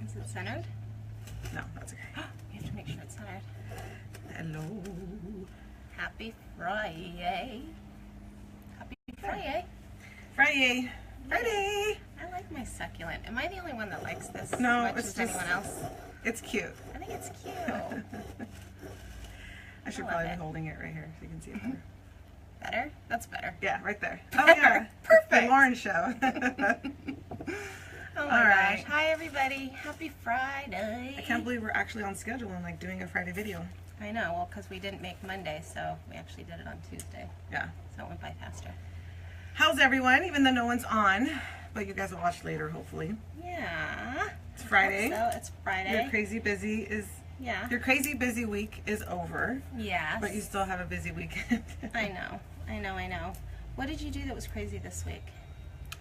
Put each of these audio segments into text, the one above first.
Is it centered? No, that's okay. You have to make sure it's centered. Hello. Happy Friday. Happy Friday. Friday. Friday. I like my succulent. Am I the only one that likes this No, as much it's as just, anyone else? It's cute. I think it's cute. I should I love probably be it. holding it right here so you can see it better. Better? That's better. Yeah, right there. Oh yeah. Perfect. The Lauren show. Oh my All gosh. right. Hi everybody. Happy Friday. I can't believe we're actually on schedule and like doing a Friday video. I know, well, because we didn't make Monday, so we actually did it on Tuesday. Yeah. So it went by faster. How's everyone? Even though no one's on, but you guys will watch later, hopefully. Yeah. It's Friday. So it's Friday. Your crazy busy week is over. Yes. But you still have a busy weekend. I know. What did you do that was crazy this week?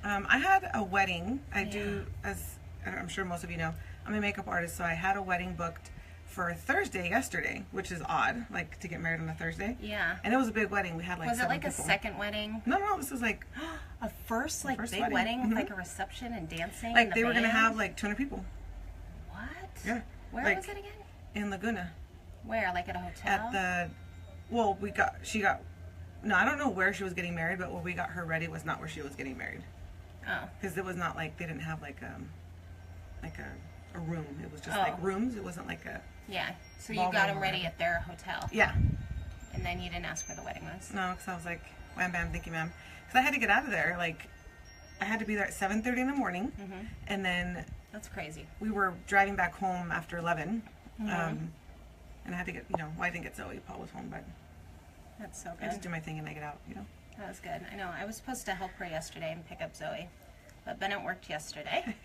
I had a wedding. I Yeah. do, as I'm sure most of you know, I'm a makeup artist, so I had a wedding booked for Thursday yesterday, which is odd, like to get married on a Thursday. Yeah. And it was a big wedding. We had like Was it 7 like people. a second wedding? No, this was like A first like first big wedding. wedding with Mhm. like a reception and dancing? like and they the were gonna band? have like 200 people. What? Yeah. Where like, was it again? in Laguna. Where? Like at a hotel? At the, well, no, I don't know where she was getting married, but where we got her ready was not where she was getting married. Oh. Because it was not like, they didn't have like a room. It was just Oh. like rooms. It wasn't like a, Yeah. So you Ballroom got them or ready whatever. at their hotel. yeah. And then you didn't ask where the wedding was. No, because I was like, wham bam, thank you ma'am. Because I had to get out of there. Like, I had to be there at 7:30 in the morning. Mhm. And then That's crazy. we were driving back home after 11. Mhm. And I had to get, well, I didn't get Zoe. Paul was home, but That's so I just good. do my thing and I get out, That was good. I know. I was supposed to help her yesterday and pick up Zoe, but Bennett worked yesterday.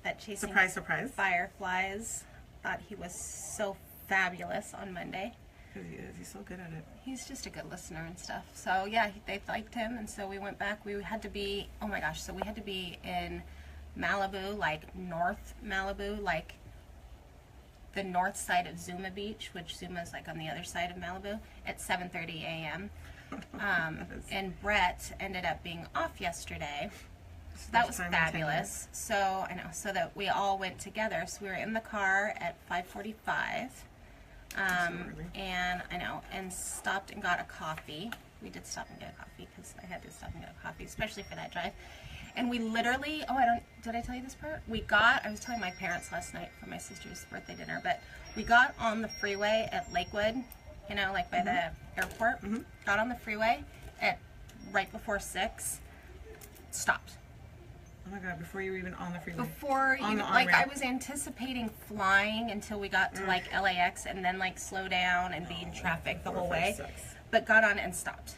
That chasing Surprise, surprise. fireflies. Thought he was so fabulous on Monday. Because he is. He's so good at it. He's just a good listener and stuff. So yeah, they liked him, and so we went back. We had to be, oh my gosh, so we had to be in Malibu, like North Malibu, like the north side of Zuma Beach, which Zuma is like on the other side of Malibu, at 7:30 a.m. And Brett ended up being off yesterday. So that was First time in 10 fabulous. So I know, so that we all went together. So we were in the car at 5:45. early. And I know, and stopped and got a coffee. We did stop and get a coffee because I had to stop and get a coffee, especially for that drive. And we literally, did I tell you this part? I was telling my parents last night for my sister's birthday dinner, but we got on the freeway at Lakewood, like by the airport. Mhm. Got on the freeway at right before 6, stopped. Oh my God, before you were even on the freeway. Before On you, the like, I on-ramp. was anticipating flying until we got to like LAX and then like slow down and be in traffic the whole way, 456. but got on and stopped.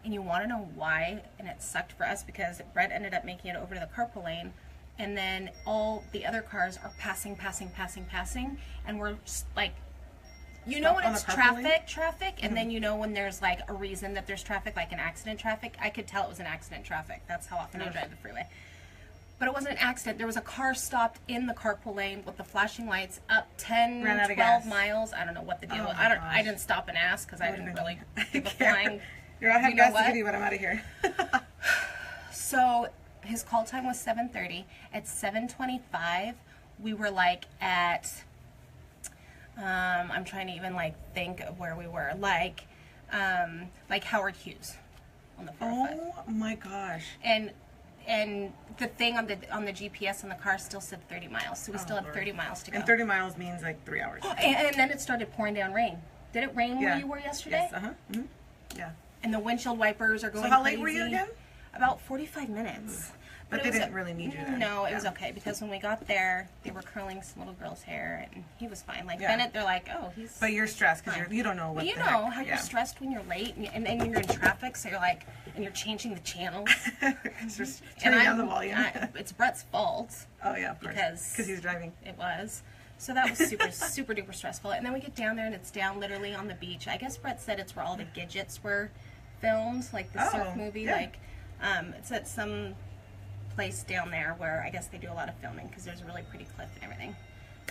And you want to know why? And it sucked for us because Brett ended up making it over to the carpool lane, and then all the other cars are passing, and we're just like, when on it's the carpool lane? traffic, and then when there's like a reason that there's traffic, like an accident traffic. I could tell it was an accident traffic. That's how often I drive the freeway. But it wasn't an accident. There was a car stopped in the carpool lane with the flashing lights up 10, Ran out of 12 gas. miles. I don't know what the deal Oh was. my I gosh. didn't stop and ask because I didn't really give a care. flying. I have You know gas to what? give you, but I'm out of here. So his call time was 7:30. At 7:25, we were like at, I'm trying to even like think of where we were. Like Howard Hughes on the 405. Oh my gosh. And the thing on the GPS on the car still said 30 miles, so we still have Lord. 30 miles to go. And 30 miles means like 3 hours. And then it started pouring down rain. Did it rain where Yeah. you were yesterday? Yes, Mm-hmm. Yeah. And the windshield wipers are going So how crazy. late were you again? About 45 minutes. But it they was didn't really need you then. No, it was Yeah. okay because when we got there, they were curling some little girl's hair, and he was fine. Like Yeah. Bennett, they're like, oh, he's. But you're stressed because Fine. you don't know what But you the know heck. how Yeah. you're stressed when you're late, and then you're in traffic, so you're like, and you're changing the channels. It's just And turning down the volume. it's Brett's fault. Oh yeah, of course. because he's driving. It was. So that was super duper stressful. And then we get down there and it's down literally on the beach. I guess Brett said it's where all the Gidgets were filmed, like the surf movie. yeah. Like, it's at some place down there where I guess they do a lot of filming because there's a really pretty cliff and everything.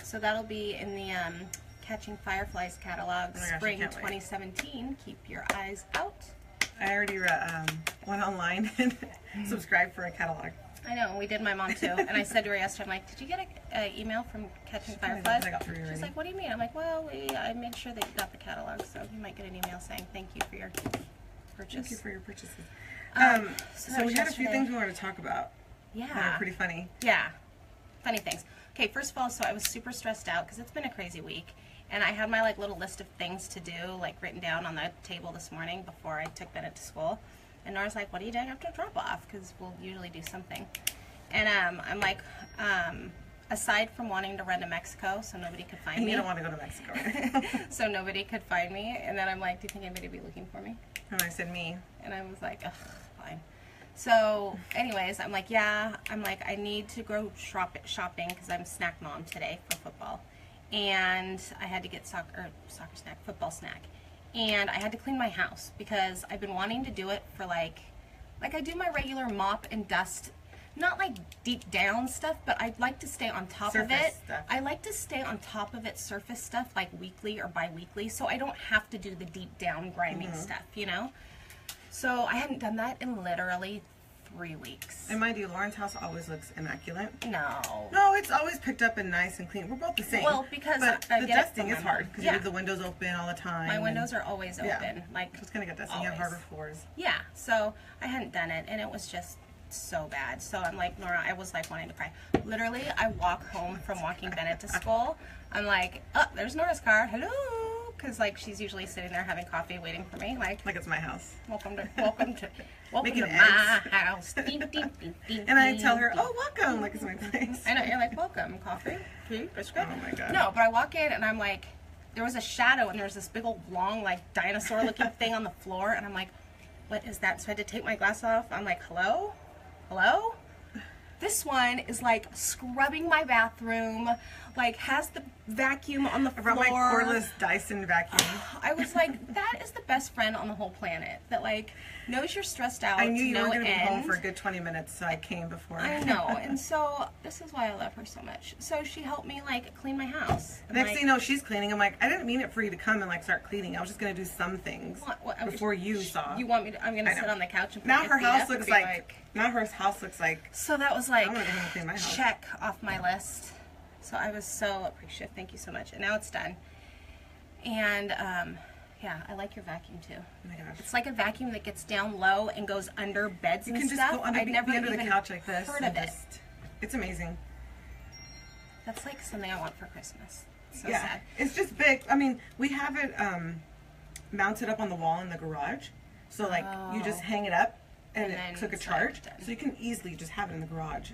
So that'll be in the Catching Fireflies catalog, Oh my gosh, I spring can't wait. 2017. Keep your eyes out. I already went online and subscribed for a catalog. I know, we did my mom too. And I said to her yesterday, I'm like, did you get an email from Catching Fireflies? I got 3 already. She's like, what do you mean? I'm like, well, I made sure that you got the catalog, so you might get an email saying thank you for your purchase. Thank you for your purchases. So We had a few things we wanted to talk about. Yeah. That are pretty funny. Yeah. Funny things. Okay, first of all, so I was super stressed out because it's been a crazy week. And I had my like little list of things to do like written down on the table this morning before I took Bennett to school. And Nora's like, what are you doing after drop off? Because we'll usually do something. And I'm like, aside from wanting to run to Mexico so nobody could find me. You don't want to go to Mexico. So nobody could find me. And then I'm like, do you think anybody would be looking for me? And I said me. And I was like, ugh, fine. So anyways, I'm like, yeah, I'm like, I need to go shopping because I'm snack mom today for football. And I had to get football snack. And I had to clean my house because I've been wanting to do it for like I do my regular mop and dust, not like deep down stuff, but I'd like to stay on top of it. Stuff. I like to stay on top of it, surface stuff, like weekly or bi-weekly, so I don't have to do the deep down grinding stuff, you know? So I hadn't done that in literally 3 weeks. And mind you, Lauren's house always looks immaculate. No. No, it's always picked up and nice and clean. We're both the same. Well, because but I the get it dusting from is my hard mom. because Yeah. you leave the windows open all the time. My windows are always open. Yeah. Like, It's gonna get dusty. You have always. harder floors. Yeah, so I hadn't done it, and it was just so bad. So I'm like, Nora, I was like wanting to cry. Literally, I walk home from walking Bennett to school. I'm like, oh, there's Nora's car. Hello. Because like she's usually sitting there having coffee, waiting for me. Like it's my house. welcome to Making my eggs. house. Ding, ding, ding, ding, And I tell her, ding. oh, welcome, like it's my place. I know, you're like, welcome, coffee, tea, biscuit. Oh my God. No, but I walk in and I'm like, there was a shadow and there was this big old long like dinosaur looking thing on the floor and I'm like, what is that? So I had to take my glasses off. I'm like, hello? Hello? This one is like scrubbing my bathroom, like has the vacuum on the I floor. brought my cordless Dyson vacuum. I was like, that is the best friend on the whole planet that like knows you're stressed out. I knew you no were going to be home end. for a good 20 minutes, so I came before. I know, and so this is why I love her so much. So she helped me like clean my house. And, Next like, thing you know, she's cleaning. I'm like, I didn't mean it for you to come and like start cleaning. I was just going to do some things before you saw. You want me to? I'm gonna I know. sit on the couch and put Now my her feet house up and looks be like. Now her house looks like. So that was like I'm gonna go home and clean my house. check off my list. So I was so appreciative. Thank you so much. And now it's done. And yeah, I like your vacuum too. Oh my gosh. It's like a vacuum that gets down low and goes under beds You and can just stuff. go under, I'd never be under the even couch like this. heard and of it. just, it's amazing. That's like something I want for Christmas. So yeah, sad. it's just big. I mean, we have it mounted up on the wall in the garage, so like you just hang it up and, And it then took a it's charge, like done. so you can easily just have it in the garage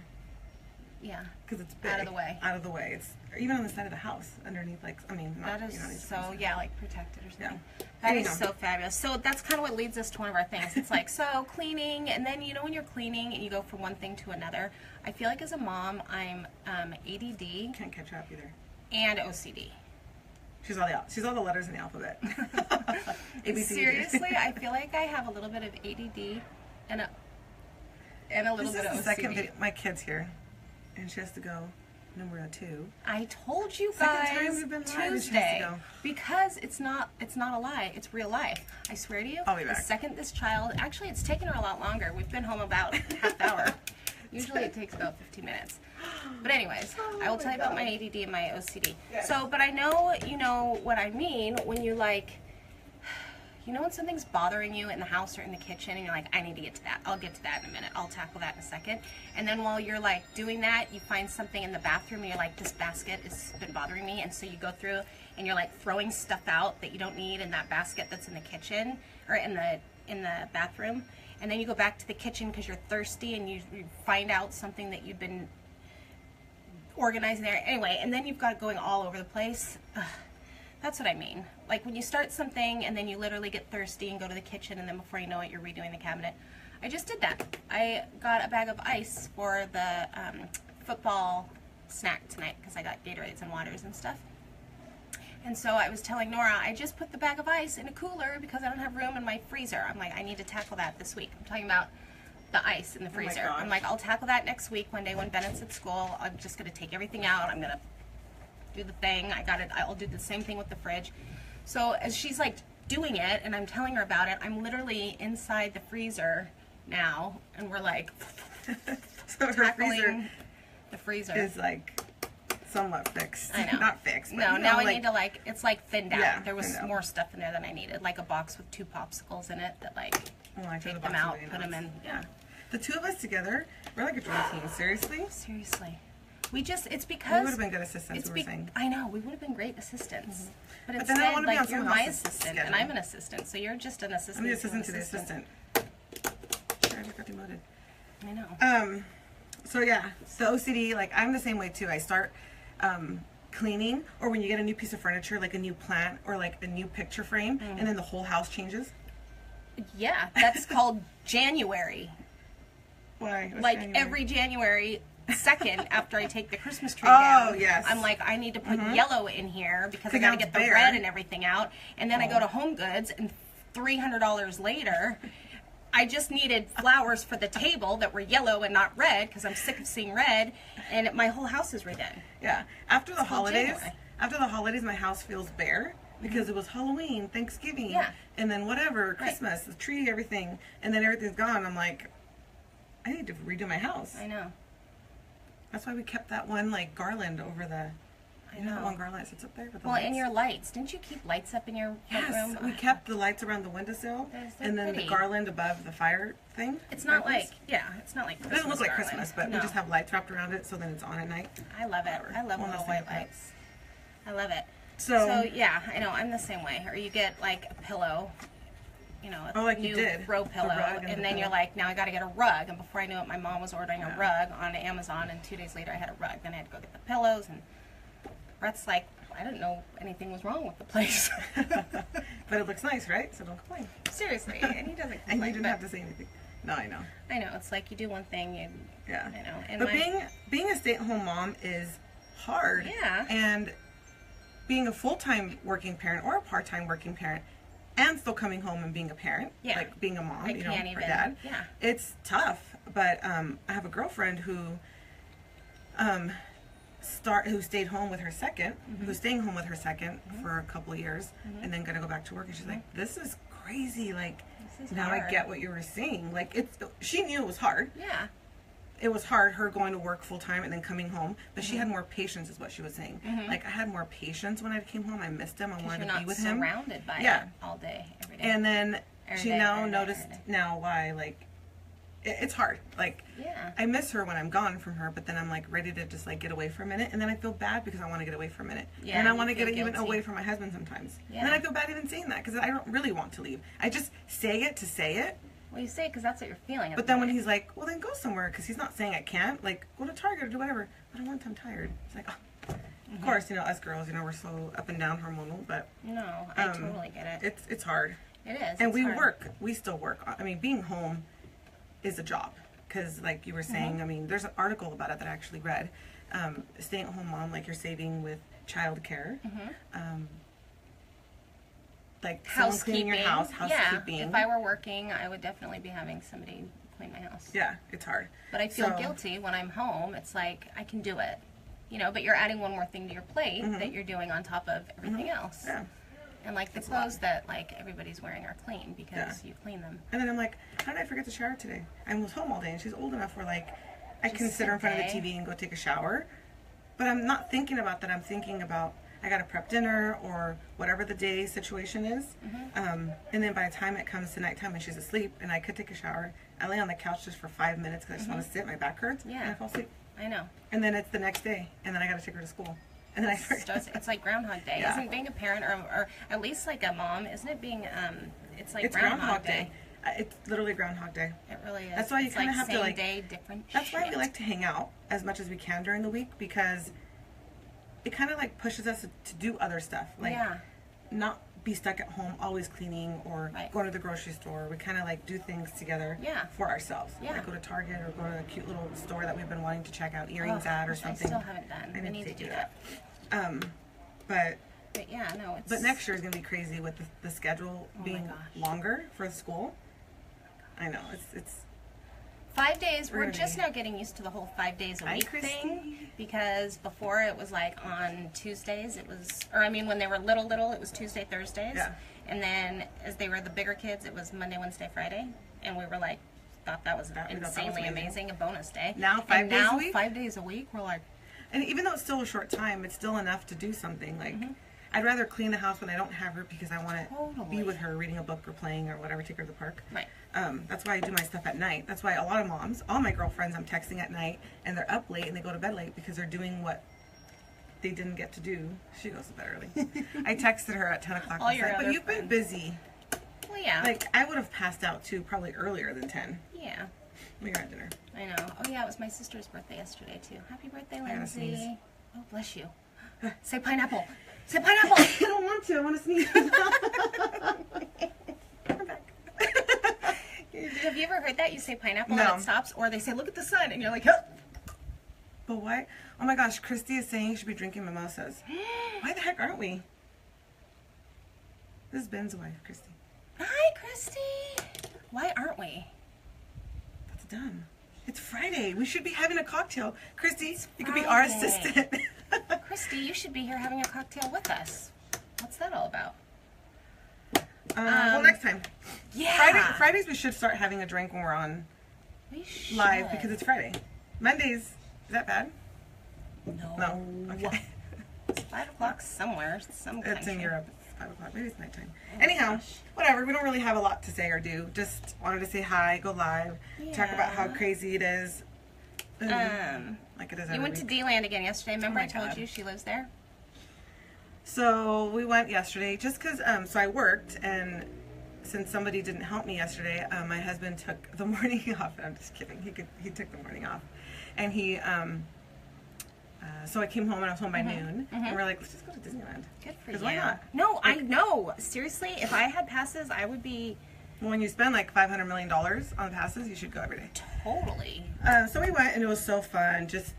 Yeah. because it's big. Out of the way. Out of the way. It's even on the side of the house, underneath. Like I mean, not, That is you don't need to so, freeze it. yeah, like protected or something. Yeah. That is Anyhow. so fabulous. So that's kind of what leads us to one of our things. It's like, so cleaning, and then, you know, when you're cleaning and you go from one thing to another, I feel like as a mom, I'm ADD Can't catch up either. and OCD. She's all the letters in the alphabet. ABCD. Seriously, I feel like I have a little bit of ADD and a little This bit is of the OCD. second video. My kid's here, and she has to go numero 2. I told you Second guys time we've been live and she has to Tuesday go. because it's not a lie. It's real life. I swear to you. I'll be The back. second this child, actually, it's taken her a lot longer. We've been home about half hour. Usually it takes about 15 minutes. But anyways, I will tell you about my ADD and my OCD. Yes. So, but I know you know what I mean when you like. You know when something's bothering you in the house or in the kitchen and you're like, I need to get to that. I'll get to that in a minute. I'll tackle that in a second. And then while you're like doing that, you find something in the bathroom and you're like, this basket has been bothering me. And so you go through and you're like throwing stuff out that you don't need in that basket that's in the kitchen or in the bathroom. And then you go back to the kitchen because you're thirsty and you find out something that you've been organizing there. Anyway, and then you've got it going all over the place. Ugh. That's what I mean. Like when you start something and then you literally get thirsty and go to the kitchen and then before you know it, you're redoing the cabinet. I just did that. I got a bag of ice for the football snack tonight because I got Gatorades and waters and stuff. And so I was telling Nora, I just put the bag of ice in a cooler because I don't have room in my freezer. I'm like, I need to tackle that this week. I'm talking about the ice in the freezer. gosh. I'm like, I'll tackle that next week one day when Bennett's at school. I'm just going to take everything out. I'm going to do the thing. I got it. I'll do the same thing with the fridge. So as she's like doing it and I'm telling her about it, I'm literally inside the freezer now and we're like So her freezer tackling the freezer. is like somewhat fixed. I know. Not fixed. But, No, you know, now I like, need to like, it's like thinned out. Yeah, There was thinned out. more stuff in there than I needed, like a box with 2 popsicles in it that like oh, I throw take the them box out, away put now. them in. Yeah. The two of us together, we're like a dream team. Seriously. Seriously. We just, it's We because would have been good assistants, we were saying. I know, we would have been great assistants. But But then I instead, wanna be on like, you're someone my else's assistant, and schedule. I'm an assistant, so you're just an assistant. I'm the to assistant to an the assistant. Sure, I just got demoted. I know. So yeah, the OCD, like I'm the same way too. I start cleaning, or when you get a new piece of furniture, like a new plant or like a new picture frame, Mm. and then the whole house changes. Yeah, that's called January. Why? What's Like January? every January 2nd after I take the Christmas tree Oh, down, yes. I'm like, I need to put yellow in here because I So got to now get it's the bare. red and everything out. And then I go to Home Goods, and $300 later, I just needed flowers for the table that were yellow and not red because I'm sick of seeing red, and my whole house is redone. Yeah. After the called holidays, January. my house feels bare because it was Halloween, Thanksgiving, Yeah. and then whatever, Christmas, the tree, everything, and then everything's gone. I'm like, I need to redo my house. I know. That's why we kept that one like garland over the. I You know that know. one garland that sits up there with the Well, lights? and your lights. Didn't you keep lights up in your front Yes, room? we kept the lights around the windowsill, They're so and then pretty. the garland above the fire thing. It's not fireplace. like, yeah, it's not like It Christmas doesn't look like garland. Christmas, but No. we just have lights wrapped around it, so then it's on at night. I love it. Whatever. I love One little less white thing to lights. I love it. So, yeah, I know. I'm the same way. Or you get like a pillow, you know, a Oh, like new you did. throw The pillow, rug and and the then you're pillow. like, now I got to get a rug. And before I knew it, my mom was ordering a Yeah. rug on Amazon, and 2 days later I had a rug. Then I had to go get the pillows, and Brett's like, I didn't know anything was wrong with the place. but it looks nice, right? So don't complain. Seriously, and he doesn't complain. And you didn't but have to say anything. No, I know. I know. It's like you do one thing, and Yeah. I know. And But being a stay-at-home mom is hard. Yeah. And being a full-time working parent or a part-time working parent, and still coming home and being a parent, Yeah. like being a mom, I you know, can't or even- dad. yeah. It's tough. But I have a girlfriend who who stayed home with her 2nd, who's staying home with her 2nd for a couple of years, and then gonna go back to work. And she's like, "This is crazy. Like, This is now I hard. get what you were saying. Like, she knew it was hard. yeah. It was hard, her going to work full time and then coming home, but she had more patience, is what she was saying. Like, I had more patience when I came home. I missed him. I Because wanted you're to not be with him. surrounded by Yeah. it all day, every day. And then Every she day, now every day, noticed every day. now why, like, it's hard. Like, Yeah. I miss her when I'm gone from her, but then I'm like ready to just like get away for a minute, and then I feel bad because I want to get away for a minute, Yeah, and I you want to feel get even guilty. away from my husband sometimes, Yeah. and then I feel bad even saying that because I don't really want to leave. I just say it to say it, Well, you say because that's what you're feeling. at but the then when minute. he's like, "Well, then go somewhere," because he's not saying I can't, like go to Target or do whatever. But I want, I'm tired. It's like, oh. Of course, you know, us girls, you know, we're so up and down hormonal, but No, I um, totally get it. it's hard. It is. And it's we hard. work. We still work. I mean, being home is a job. Because, like you were saying, I mean, there's an article about it that I actually read. Stay-at-home mom, like you're saving with childcare. Like someone cleaning your house, housekeeping. Yeah, if I were working, I would definitely be having somebody clean my house. Yeah, it's hard. But I feel So- guilty when I'm home. It's like, I can do it. You know, but you're adding one more thing to your plate that you're doing on top of everything else. Yeah. And like the It's a lot. clothes that like everybody's wearing are clean because Yeah. you clean them. And then I'm like, how did I forget to shower today? I was home all day, and she's old enough where, like, I Just can sit her in front of the sit TV and go take a shower. But I'm not thinking about that. I'm thinking about I got to prep dinner or whatever the day situation is. And then by the time it comes to nighttime and she's asleep and I could take a shower, I lay on the couch just for 5 minutes because I just want to sit. My back hurts. Yeah. And I fall asleep. I know. And then it's the next day, and then I got to take her to school. And then I forget. It's like Groundhog Day. Yeah. Isn't being a parent or at least like a mom, isn't it being, it's like It's Groundhog Day. It's literally Groundhog Day. It really is. That's why you It's kinda like have to, same like- day, different That's why we shit. like to hang out as much as we can during the week, because it kind of like pushes us to do other stuff. Like, Yeah. not be stuck at home always cleaning or Right. going to the grocery store. We kind of like do things together Yeah. for ourselves. Yeah. Like go to Target or go to a cute little store that we've been wanting to check out earrings Ugh, at or which something. I still haven't done. I We need to take do you that. But yeah, no, it's. but next year is gonna be crazy with the schedule Oh my being gosh. longer for school. I know it's 5 days. We're We're gonna just be- now getting used to the whole 5 days a Hi, week Christy. thing, because before it was like on Tuesdays. It was, or I mean, when they were little, it was Tuesday, Thursdays. Yeah. And then as they were the bigger kids, it was Monday, Wednesday, Friday, and we were like, thought that was we thought that was insanely amazing. amazing. A bonus day. Now 5 days a week? 5 days a week, we're like, And even though it's still a short time, it's still enough to do something. Like, I'd rather clean the house when I don't have her because I want to Totally. be with her, reading a book or playing or whatever, take her to the park. right. That's why I do my stuff at night. That's why a lot of moms, all my girlfriends, I'm texting at night, and they're up late and they go to bed late because they're doing what they didn't get to do. She goes to bed early. I texted her at 10 o'clock All last your night, but other you've been friends. busy. Well, yeah. Like, I would have passed out too, probably earlier than 10. yeah. We were at dinner. I know. Oh, yeah, it was my sister's birthday yesterday, too. Happy birthday, gotta Lindsay. sneeze. Oh, bless you. Say pineapple. Say pineapple. I don't want to. I want to sneeze. I'm back. Have you ever heard that? You say pineapple No. and it stops, or they say, look at the sun, and you're like, huh. But why? Oh my gosh, Christy is saying you should be drinking mimosas. Why the heck aren't we? This is Ben's wife, Christy. Hi, Christy. Why aren't we? That's dumb. It's Friday. We should be having a cocktail. Christy, you could be Friday. our assistant. Christy, you should be here having a cocktail with us. What's that all about? Well, next time. Yeah. Fridays we should start having a drink when we're on We should. live because it's Friday. Mondays, is that bad? No. No. Okay. It's 5 o'clock somewhere. Some It's country. in Europe. It's 5 o'clock. Maybe it's nighttime. Oh, Anyhow, gosh. whatever. We don't really have a lot to say or do. Just wanted to say hi, go live, talk about how Yeah. crazy it is. Like it is every You went to week. D-Land again yesterday. Remember Oh my I told God. you she lives there? So we went yesterday just because, so I worked, and since somebody didn't help me yesterday, my husband took the morning off. I'm just kidding. He took the morning off. And so I came home and I was home by noon, and we're like, let's just go to Disneyland. Good for 'Cause you. why not? No, I know. Seriously, if I had passes, I would be Well, when you spend like $500 million on passes, you should go every day. totally. So we went, and it was so fun. Just,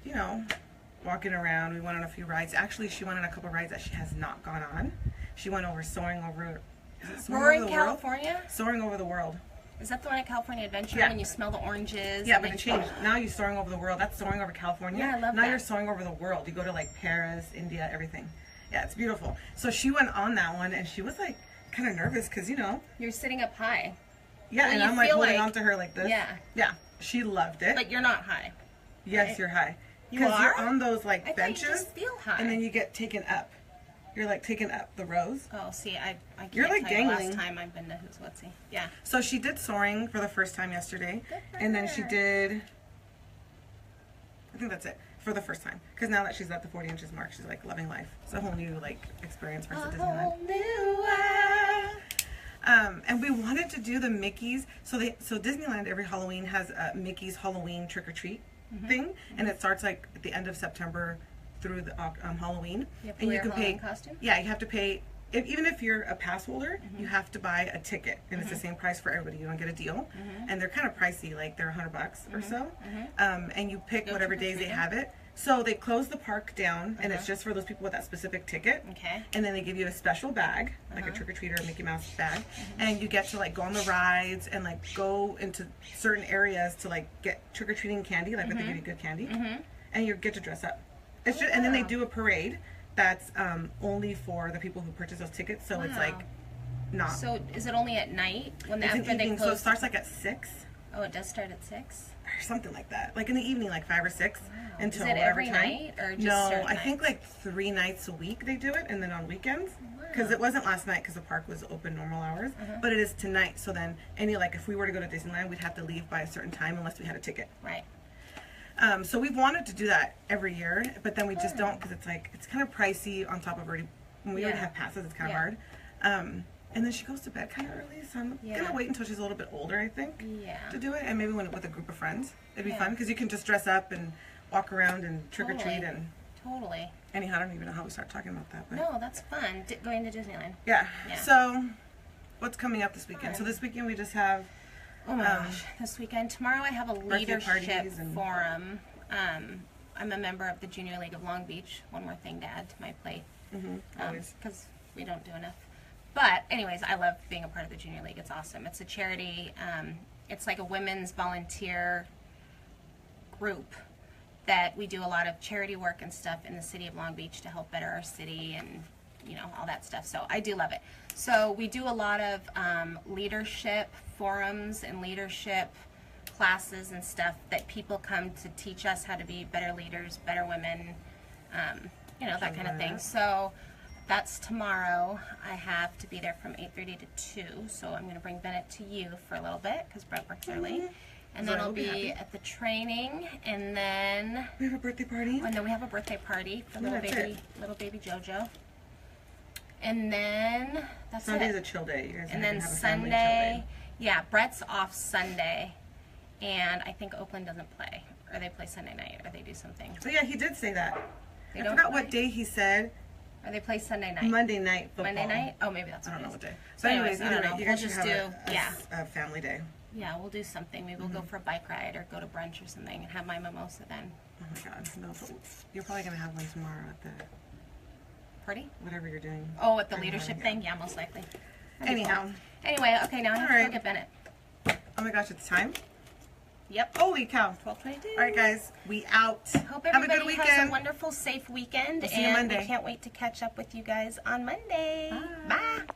walking around. We went on a few rides. Actually, she went on a couple rides that she has not gone on. She went over Soaring Over. Is it Soaring Roaring Over the World? California? Soaring Over the World. Is that the one at California Adventure Yeah. when you smell the oranges? Yeah, and but they- it changed. Now you're soaring over the world. That's soaring over California. Yeah, I love now that. you're soaring over the world. You go to like Paris, India, everything. Yeah, it's beautiful. So she went on that one, and she was like kind of nervous because You're sitting up high, yeah, Well, and you I'm like feel holding like- on to her like this. Yeah. Yeah, she loved it. but you're not high. yes, right? you're high. You Because you're are? on those like I thought you benches, just feel high. and then you get taken up. You're like taken up the rows. Oh, see, I can't You're, like, tell you the dangling. last time I've been to Who's Whatsy. Yeah. So she did soaring for the first time yesterday, Good for and then she her. did. I think that's it for the first time. Because now that she's at the 40 inches mark, she's like loving life. It's a whole new like experience for us at Disneyland. new world. And we wanted to do the Mickey's. So Disneyland every Halloween has a Mickey's Halloween trick or treat thing, and it starts like at the end of September through the Halloween. You have to and wear you a can pay. Halloween costume? Yeah, you have to pay. Even if you're a pass holder, you have to buy a ticket, and it's the same price for everybody. You don't get a deal, and they're kind of pricey, like they're $100 or so. And you pick Go whatever days they trick-or-treating? have it. So they close the park down, and it's just for those people with that specific ticket. Okay. And then they give you a special bag, like a trick-or-treater or Mickey Mouse bag, and you get to like go on the rides and like go into certain areas to like get trick-or-treating candy, like where they give you good candy, and you get to dress up. It's just, and then they do a parade that's only for the people who purchase those tickets, so it's Wow. like not. So is it only at night when it's an after they evening, so close? it starts like at 6 Oh, it does start at 6. or something like that, like in the evening, like 5 or 6 until Is it whatever every time. night or just No, certain I think nights? like 3 nights a week they do it, and then on weekends. Because it wasn't last night because the park was open normal hours, but it is tonight. So then, if we were to go to Disneyland, we'd have to leave by a certain time unless we had a ticket. Right. So we've wanted to do that every year, but then we just don't because it's kind of pricey on top of already. When we already Yeah. have passes, it's kind of Yeah. hard. And then she goes to bed kind of early, so I'm Yeah. gonna wait until she's a little bit older, I think, Yeah. to do it, and maybe with a group of friends, it'd be Yeah. fun because you can just dress up and walk around and trick or treat. Totally. And Totally. anyhow, I don't even know how we start talking about that, but No, that's fun. Going to Disneyland. yeah. Yeah. So what's coming up this weekend? So Fun. this weekend we just have. Oh my gosh. This weekend. Tomorrow I have a Birthday leadership parties and- forum. I'm a member of the Junior League of Long Beach. One more thing to add to my plate. Always. Because we don't do enough. But anyways, I love being a part of the Junior League. It's awesome. It's a charity. It's like a women's volunteer group that we do a lot of charity work and stuff in the city of Long Beach to help better our city and all that stuff. So I do love it. So we do a lot of leadership forums and leadership classes and stuff that people come to teach us how to be better leaders, better women, you know, that kind of thing. So that's tomorrow. I have to be there from 8:30 to 2, so I'm going to bring Bennett to you for a little bit because Brett works early. And then I'll be at the training, and then we have a birthday party. And then we have a birthday party for little baby JoJo. And then that's Sunday's it. a chill day. You guys And can then have a family chill Sunday, day. yeah, Brett's off Sunday, and I think Oakland doesn't play, or they play Sunday night, or they do something. So yeah, he did say that. They I don't forgot play? what day he said. Or they play Sunday night. Monday night football. Monday night? Oh, maybe that's I what don't it know is. what day. So So anyways, I either don't way, know. you We'll guys should just have do, a family day. Yeah, we'll do something. Maybe we'll go for a bike ride or go to brunch or something and have my mimosa then. Oh my God, no, but you're probably gonna have one tomorrow at the Party? whatever you're doing. Oh, at the leadership thing? Yeah, most likely. That'd be Anyhow. cool. Anyway, okay, now I have to go get Bennett. Oh my gosh, it's time. Yep. Holy cow! 12:22. All right, guys, we out. Hope have a everybody good weekend. has a wonderful, safe weekend. We'll see you and Monday. we can't wait to catch up with you guys on Monday. Bye. Bye.